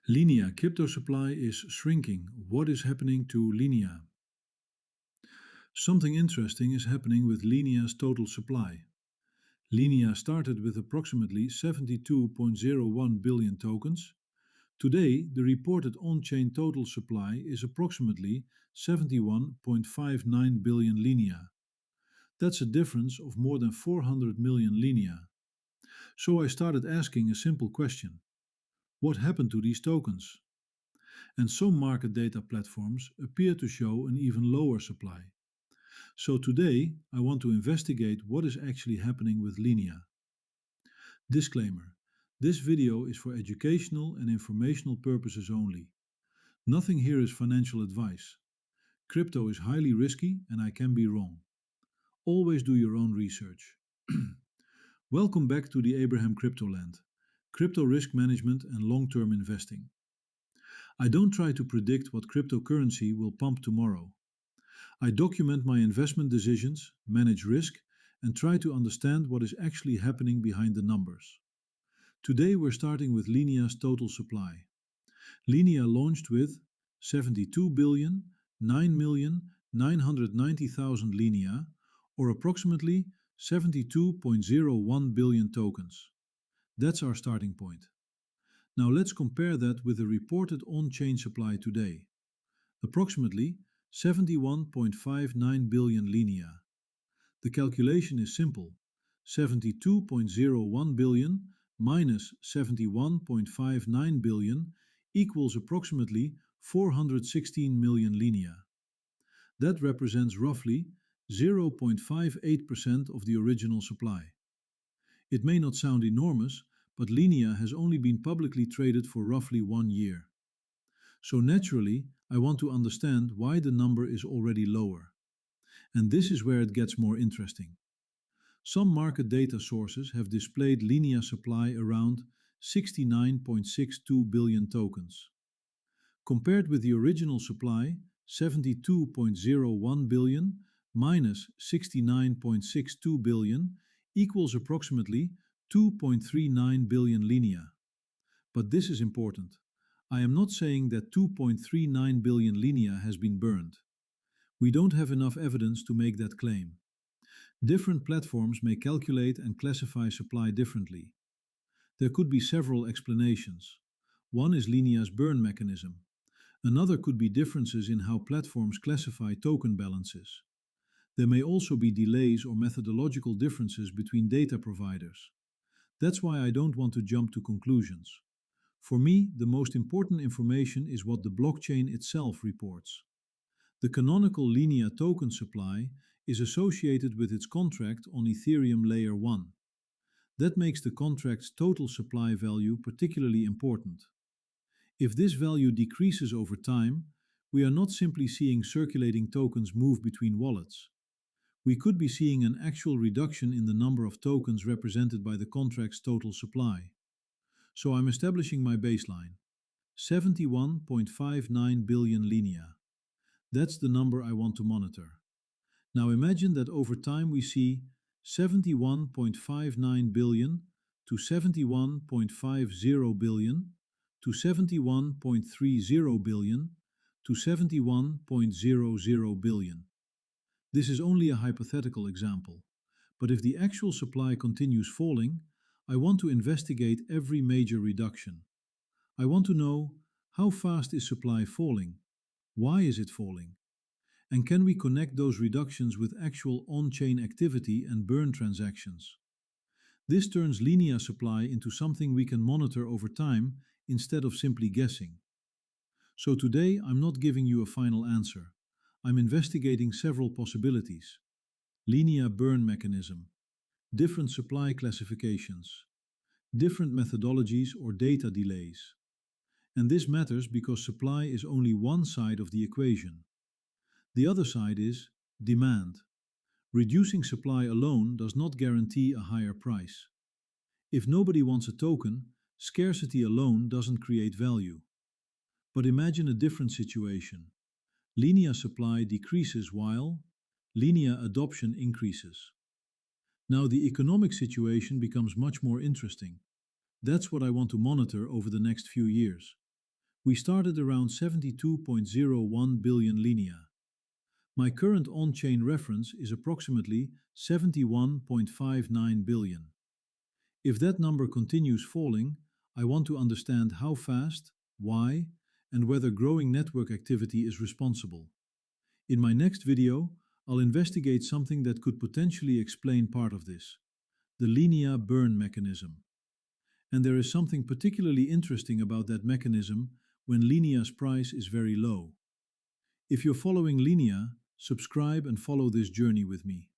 Linea crypto supply is shrinking. What is happening to Linea? Something interesting is happening with Linea's total supply. Linea started with approximately 72.01 billion tokens. Today, the reported on-chain total supply is approximately 71.59 billion Linea. That's a difference of more than 400 million Linea. So I started asking a simple question. What happened to these tokens? And some market data platforms appear to show an even lower supply. So today, I want to investigate what is actually happening with Linea. Disclaimer: this video is for educational and informational purposes only. Nothing here is financial advice. Crypto is highly risky and I can be wrong. Always do your own research. Welcome back to TheAbrahamCryptoLand, crypto risk management and long-term investing. I don't try to predict what cryptocurrency will pump tomorrow. I document my investment decisions, manage risk, and try to understand what is actually happening behind the numbers. Today we're starting with Linea's total supply. Linea launched with 72,009,990,000 Linea, or approximately 72.01 billion tokens. That's our starting point. Now let's compare that with the reported on-chain supply today. Approximately 71.59 billion Linea. The calculation is simple. 72.01 billion minus 71.59 billion equals approximately 416 million Linea. That represents roughly 0.58% of the original supply. It may not sound enormous, but Linea has only been publicly traded for roughly 1 year. So naturally, I want to understand why the number is already lower. And this is where it gets more interesting. Some market data sources have displayed Linea supply around 69.62 billion tokens. Compared with the original supply, 72.01 billion minus 69.62 billion equals approximately 2.39 billion Linea. But this is important. I am not saying that 2.39 billion Linea has been burned. We don't have enough evidence to make that claim. Different platforms may calculate and classify supply differently. There could be several explanations. One is Linea's burn mechanism. Another could be differences in how platforms classify token balances. There may also be delays or methodological differences between data providers. That's why I don't want to jump to conclusions. For me, the most important information is what the blockchain itself reports. The canonical Linea token supply is associated with its contract on Ethereum Layer 1. That makes the contract's total supply value particularly important. If this value decreases over time, we are not simply seeing circulating tokens move between wallets. We could be seeing an actual reduction in the number of tokens represented by the contract's total supply. So I'm establishing my baseline. 71.59 billion Linea. That's the number I want to monitor. Now imagine that over time we see 71.59 billion to 71.50 billion to 71.30 billion to 71.00 billion. This is only a hypothetical example, but if the actual supply continues falling, I want to investigate every major reduction. I want to know, how fast is supply falling? Why is it falling? And can we connect those reductions with actual on-chain activity and burn transactions? This turns Linea supply into something we can monitor over time instead of simply guessing. So today I'm not giving you a final answer. I'm investigating several possibilities. Linea burn mechanism, different supply classifications, different methodologies or data delays. And this matters because supply is only one side of the equation. The other side is demand. Reducing supply alone does not guarantee a higher price. If nobody wants a token, scarcity alone doesn't create value. But imagine a different situation. Linea supply decreases while Linea adoption increases. Now the economic situation becomes much more interesting. That's what I want to monitor over the next few years. We started around 72.01 billion Linea. My current on-chain reference is approximately 71.59 billion. If that number continues falling, I want to understand how fast, why, and whether growing network activity is responsible. In my next video, I'll investigate something that could potentially explain part of this: the Linea burn mechanism. And there is something particularly interesting about that mechanism when Linea's price is very low. If you're following Linea, subscribe and follow this journey with me.